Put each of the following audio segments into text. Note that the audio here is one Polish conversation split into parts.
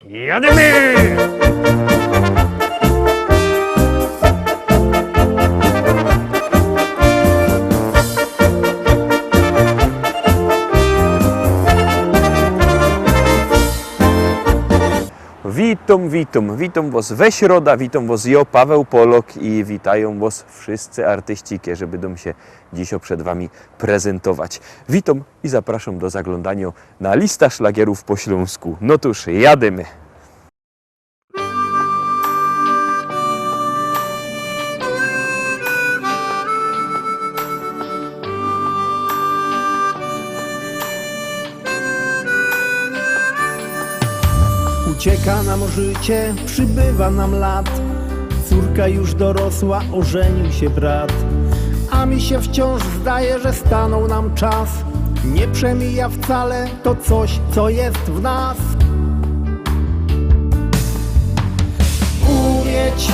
Jadymy! Witam was we środa, witam was ja, Paweł Polok i witają was wszyscy artyści, którzy będą się dzisiaj przed wami prezentować. Witam i zapraszam do zaglądania na lista szlagierów po śląsku. No tuż, jadymy! Ucieka nam życie, przybywa nam lat. Córka już dorosła, ożenił się brat. A mi się wciąż zdaje, że stanął nam czas. Nie przemija wcale to coś, co jest w nas. Umieć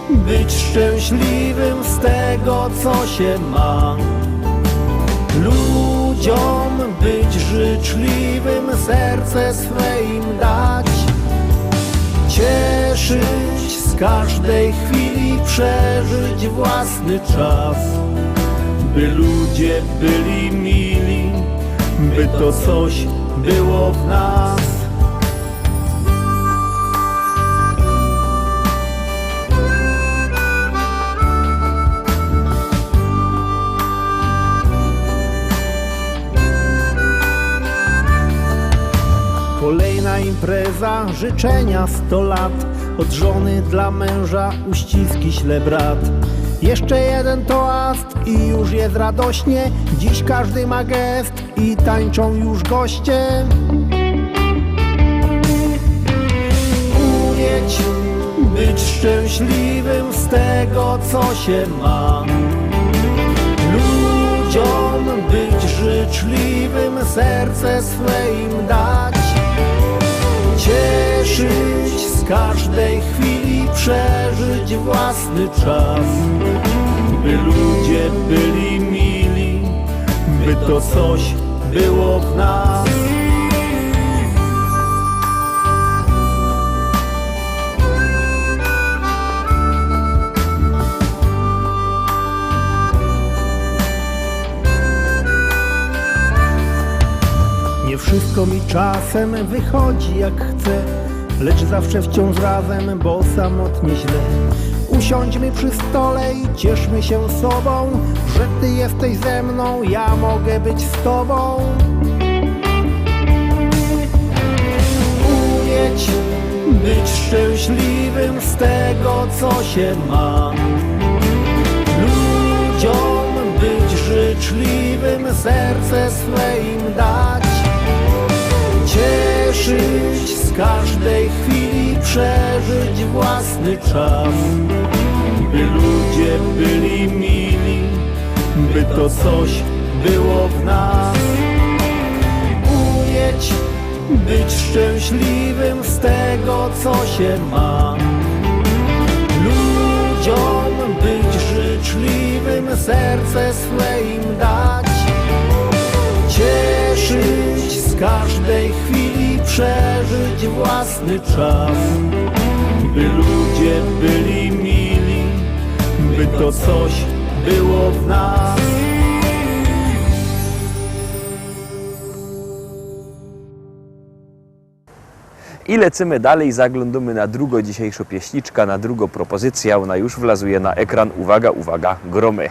być szczęśliwym z tego, co się ma. Ludziom być życzliwym, serce swe im dać. Cieszyć z każdej chwili, przeżyć własny czas. By ludzie byli mili, by to coś było w nas. Kolejna impreza, życzenia 100 lat. Od żony dla męża uściski śle brat. Jeszcze jeden toast i już jest radośnie. Dziś każdy ma gest i tańczą już goście. Umieć być szczęśliwym z tego, co się ma. Ludziom być życzliwym, serce swe im dać. Cieszyć z każdej chwili, przeżyć własny czas. By ludzie byli mili, by to coś było w nas. Nie wszystko mi czasem wychodzi jak chcę, lecz zawsze wciąż razem, bo samotnie źle. Usiądźmy przy stole i cieszmy się sobą, że ty jesteś ze mną, ja mogę być z tobą. Umieć być szczęśliwym z tego, co się ma. Ludziom być życzliwym, serce swe im dać. Cieszyć z każdej chwili, przeżyć własny czas. By ludzie byli mili, by to coś było w nas. Umieć być szczęśliwym z tego, co się ma. Ludziom być życzliwym, serce swe im dać. Cieszyć z każdej chwili, przeżyć własny czas. By ludzie byli mili, by to coś było w nas. I lecimy dalej, zaglądamy na drugą dzisiejszą pieśniczkę, na drugą propozycję. Ona już wlazuje na ekran. Uwaga, uwaga, gromy.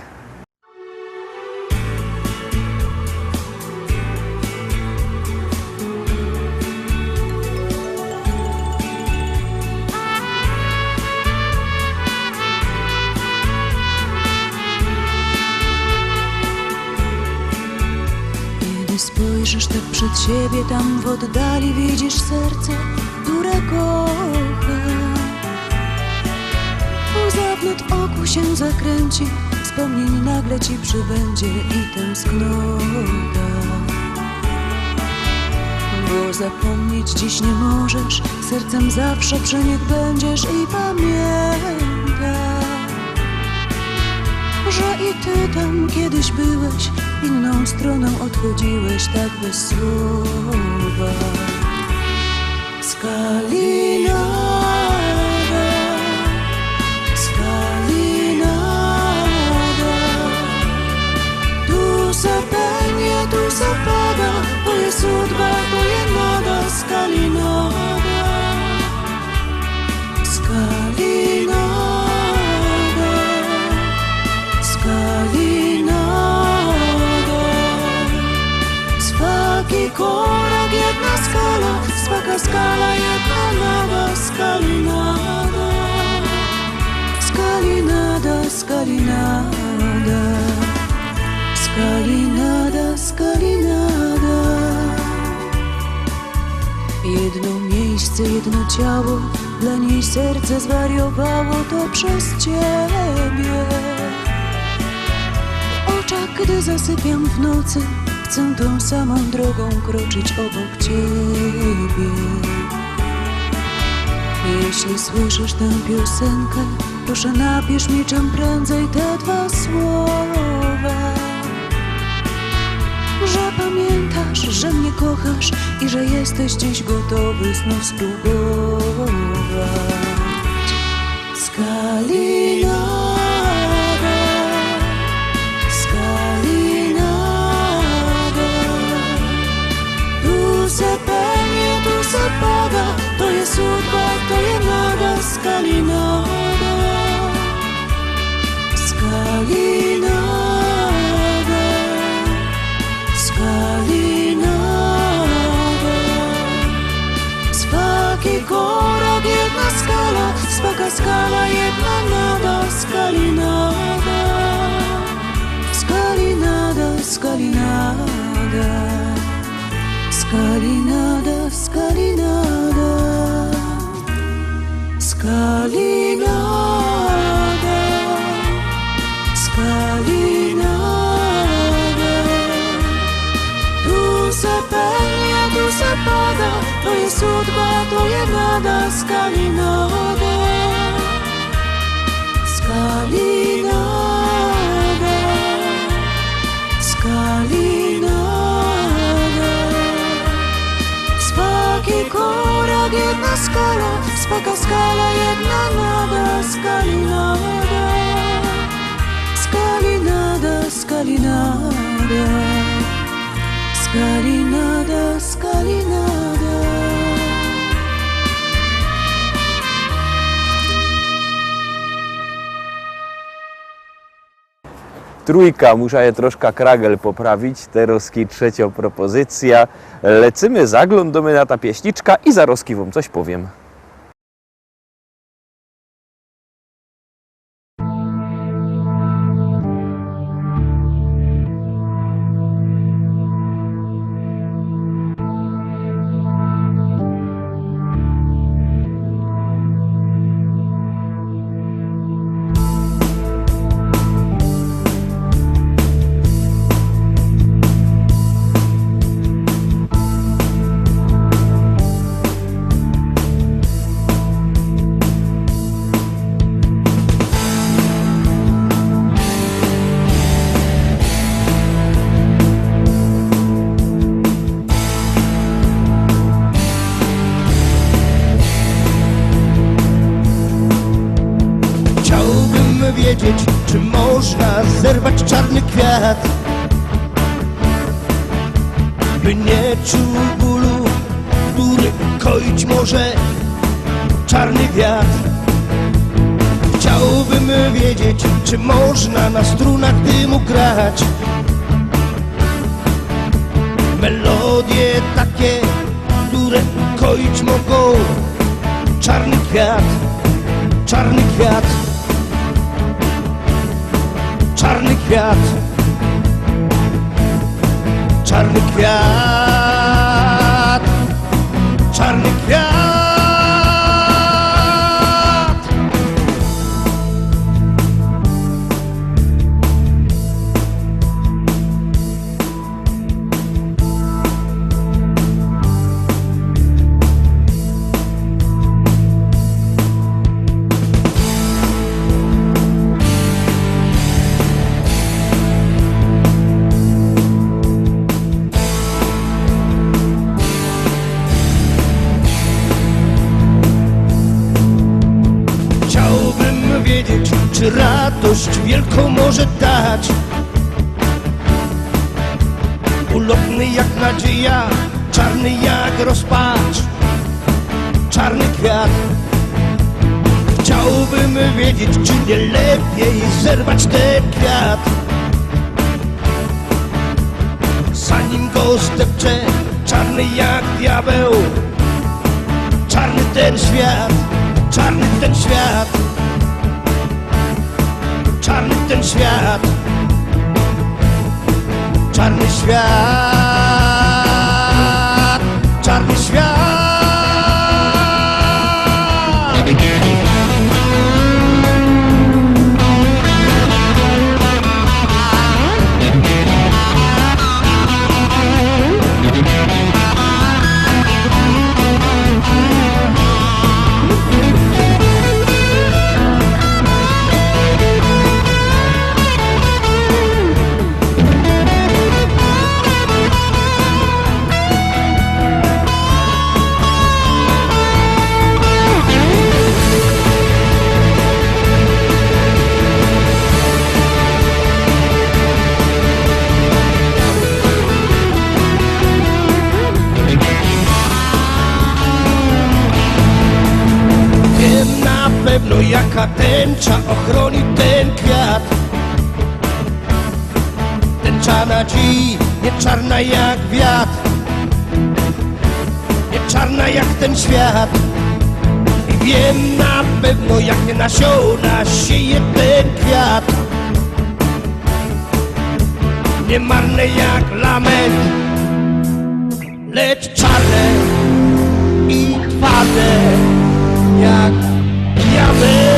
Spojrzysz tak przed siebie, tam w oddali widzisz serce, które kocha. Łza w oku się zakręci, wspomnień nagle ci przybędzie i tęsknota. Bo zapomnieć dziś nie możesz, sercem zawsze przy nich będziesz i pamiętaj, że i ty tam kiedyś byłeś, inną stroną odchodziłeś tak bez słowa. Skali skalinada. Jedno miejsce, jedno ciało, dla niej serce zwariowało, to przez ciebie. W oczach, gdy zasypiam w nocy, chcę tą samą drogą kroczyć obok ciebie. Jeśli słyszysz tę piosenkę, proszę napisz mi czym prędzej te dwa słowa. Że pamiętasz, że mnie kochasz i że jesteś dziś gotowy znów spróbować. Skalinada, skalinada, tu se pełnie, tu se pada, to jest sudba, to jest nada, skalinada, skalinada, skalinada. Swaki korak, jedna skala, swaka skala, jedna nada, skalinada, skalinada, skalinada, skalinada, skalinada, skalinada, skalinada. Tu se pełnia, tu se pada, to jest sudba, to jest nada, skalinada, skalinada, skalinada. Swaki korak, jedna skala, swaka skala, jedna nada, skalinada, skalinada, skalinada, skalinada, skalinada. Trójka, muszę je troszkę kragel poprawić, teroski trzecia propozycja. Lecymy, zaglądamy na ta pieśniczka i zaroski wam coś powiem. Wiedzieć, czy można zerwać czarny kwiat, by nie czuł bólu, który koić może czarny wiatr. Chciałbym wiedzieć, czy można na strunach dymu grać melodie takie, które koić mogą czarny kwiat, czarny kwiat. Czarny kwiat, czarny kwiat, czarny kwiat. Czy radość wielką może dać, ulotny jak nadzieja, czarny jak rozpacz, czarny kwiat. Chciałbym wiedzieć, czy nie lepiej zerwać ten kwiat, zanim go zdepczę, czarny jak diabeł, czarny ten świat, czarny ten świat. Czarny ten świat, czarny świat, czarny świat. No jaka tęcza ochroni ten kwiat. Tęcza nadziei, nie czarna jak wiatr, nie czarna jak ten świat. I wiem na pewno, jakie nasiona sieje ten kwiat. Nie marne jak lament, lecz czarne i twarde jak diament.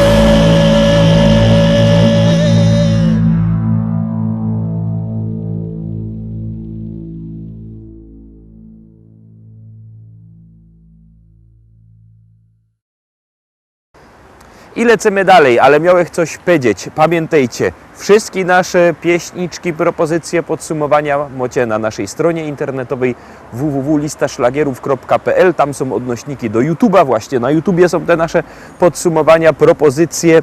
I lecimy dalej, ale miałem coś powiedzieć. Pamiętajcie, wszystkie nasze pieśniczki, propozycje, podsumowania macie na naszej stronie internetowej www.listaszlagierów.pl. Tam są odnośniki do YouTube'a, właśnie na YouTubie są te nasze podsumowania, propozycje.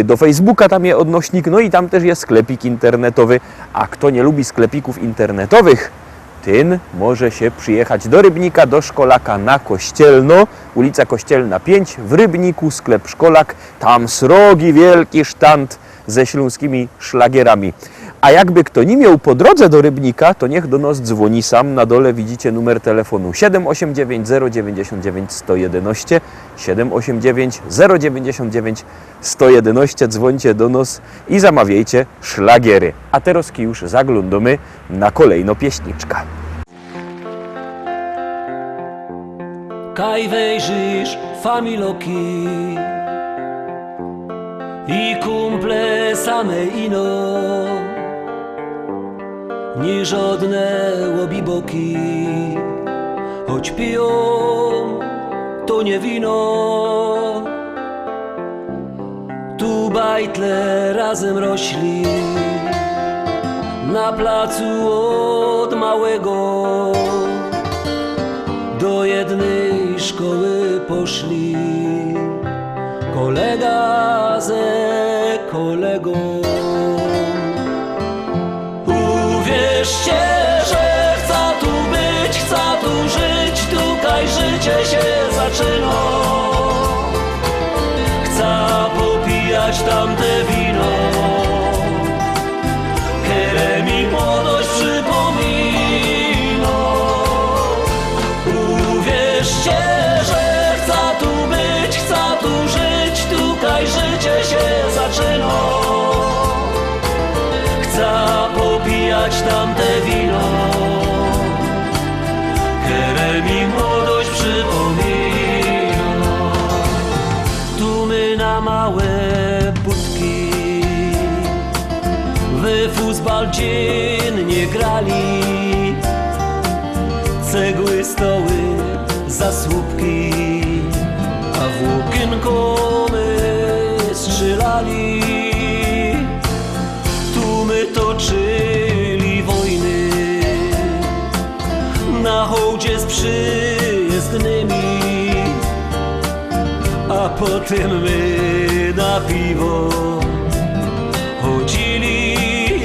Do Facebooka tam jest odnośnik, no i tam też jest sklepik internetowy. A kto nie lubi sklepików internetowych, ten może się przyjechać do Rybnika, do Szkolaka na Kościelno, ulica Kościelna 5, w Rybniku, sklep Szkolak, tam srogi wielki sztant ze śląskimi szlagierami. A jakby kto nie miał po drodze do Rybnika, to niech do nas dzwoni sam. Na dole widzicie numer telefonu 789 099 111, 789 099 111. Dzwońcie do nas i zamawiajcie szlagiery. A teraz już zaglądamy na kolejną pieśniczkę. Kaj wejrzysz familoki i kumple same ino, ni żadne łobiboki, choć piją to nie wino. Tu bajtle razem rośli, na placu od małego do jednej szkoły poszli, kolega ze kolegą. Uwierzcie, że chcę tu być, chcę tu żyć, tutaj życie się zaczyna. Chcę popijać tamte wino, które mi młodość przypomina. Uwierzcie, że chcę tu być, chcę tu żyć, tutaj życie się zaczyna. Chcę popijać tamte wino, które mi młodość przypomina. Tu my na małe budki we fuzbal dziennie grali, cegły, stoły, zasłupki, a w łukienko my strzelali. Tu my toczyli wojny na hołdzie z przyjezdnymi, a potem my na piwo chodzili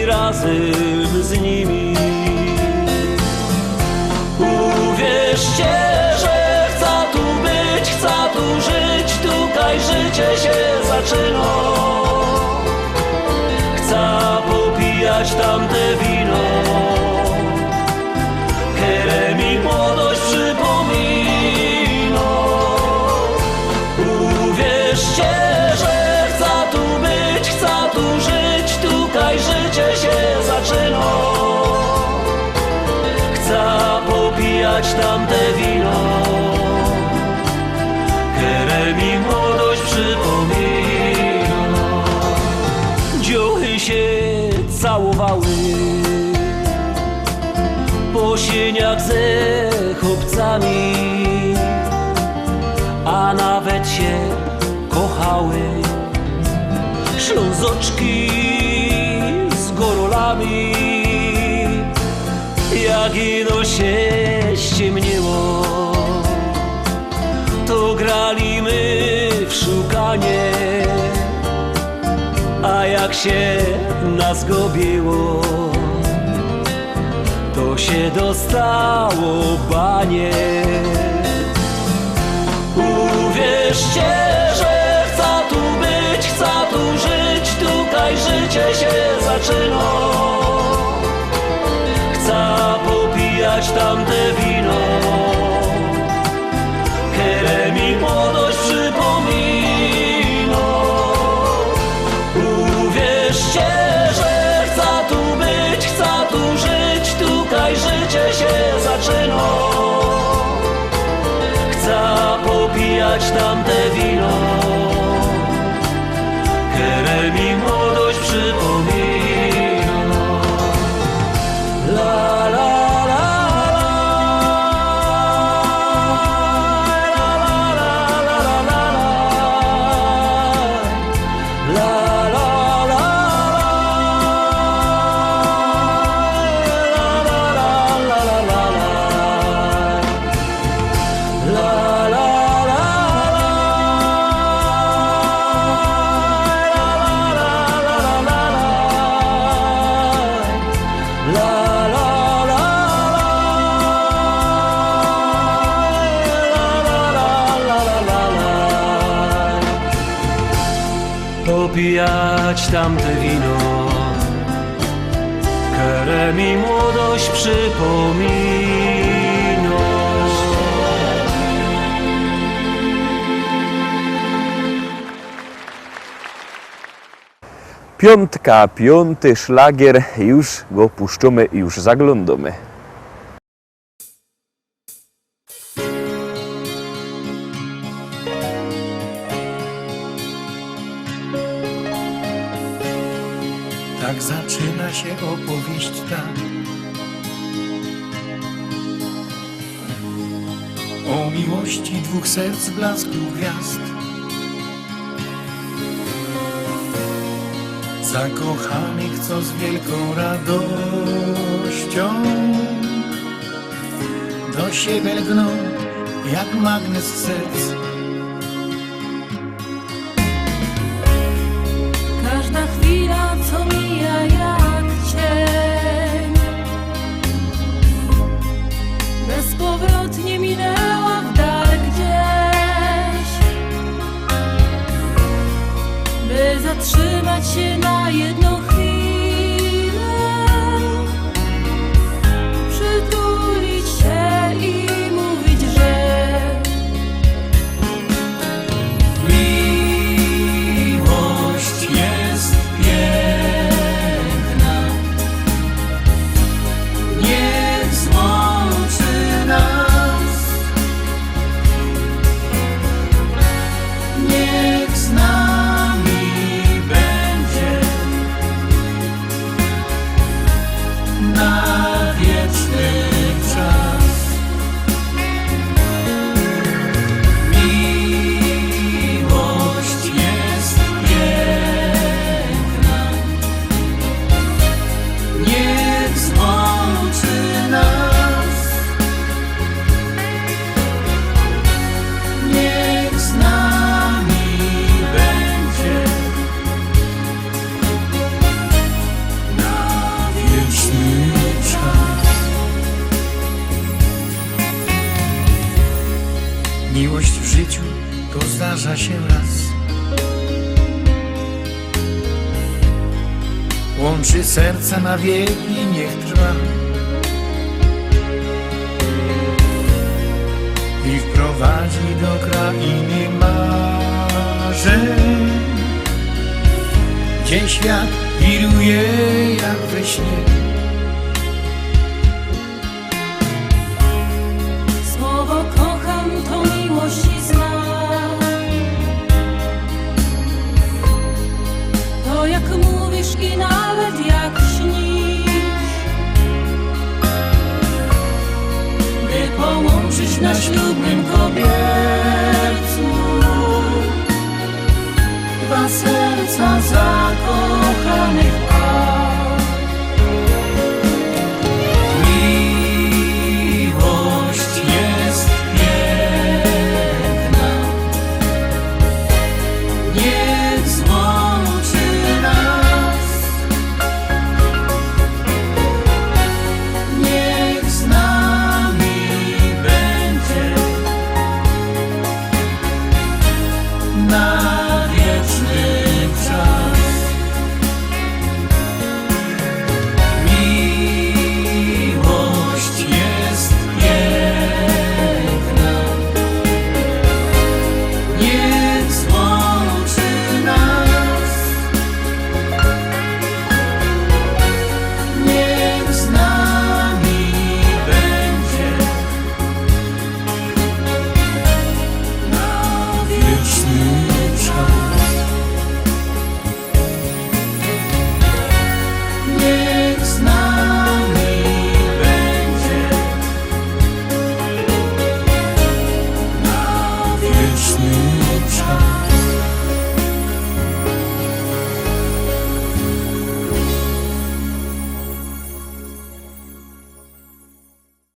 razem z nimi. Uwierzcie, że chcę tu być, chcę tu żyć, tutaj życie się zaczyna. Chcę popijać tamte wino, które mi młodość przypomina. Uwierzcie, że chcę tu być, chcę tu żyć, tutaj życie się zaczyna. cieniach ze chłopcami, a nawet się kochały. Ślązoczki z gorolami, jak ino się ściemniło, to grali my w szukanie, a jak się nas gobiło, to się dostało banie. Uwierzcie, że chcę tu być, chcę tu żyć, tutaj życie się zaczyna. Chcę popijać tamte wino, które mi młodość przypomina. Uwierzcie, że chcę tu być, chcę tu żyć, tutaj życie się zaczyna. Chcę popijać tamte wino, które mi młodość przypomina. La la la popijać tamte wino, które mi młodość przypomina. Piątka, piąty szlagier, już go puszczamy, już zaglądamy. Tak zaczyna się opowieść ta o miłości dwóch serc blasku gwiazd, zakochanych, co z wielką radością do siebie lgną jak magnes serc. Każda chwila, co mija jak cień, bezpowrotnie minęła w dal gdzieś, by zatrzymać się na jedną chwilę, przytulić się i mówić, że miłość w życiu to zdarza się raz. Łączy serca na wieki, niech trwa i wprowadzi do krainy marzeń, gdzie świat wiruje jak we śnie. słowo kocham to miłość i znak. To jak mówisz i nawet jak śnisz, zakochanych par. Miłość jest piękna, niech złączy nas, niech z nami będzie na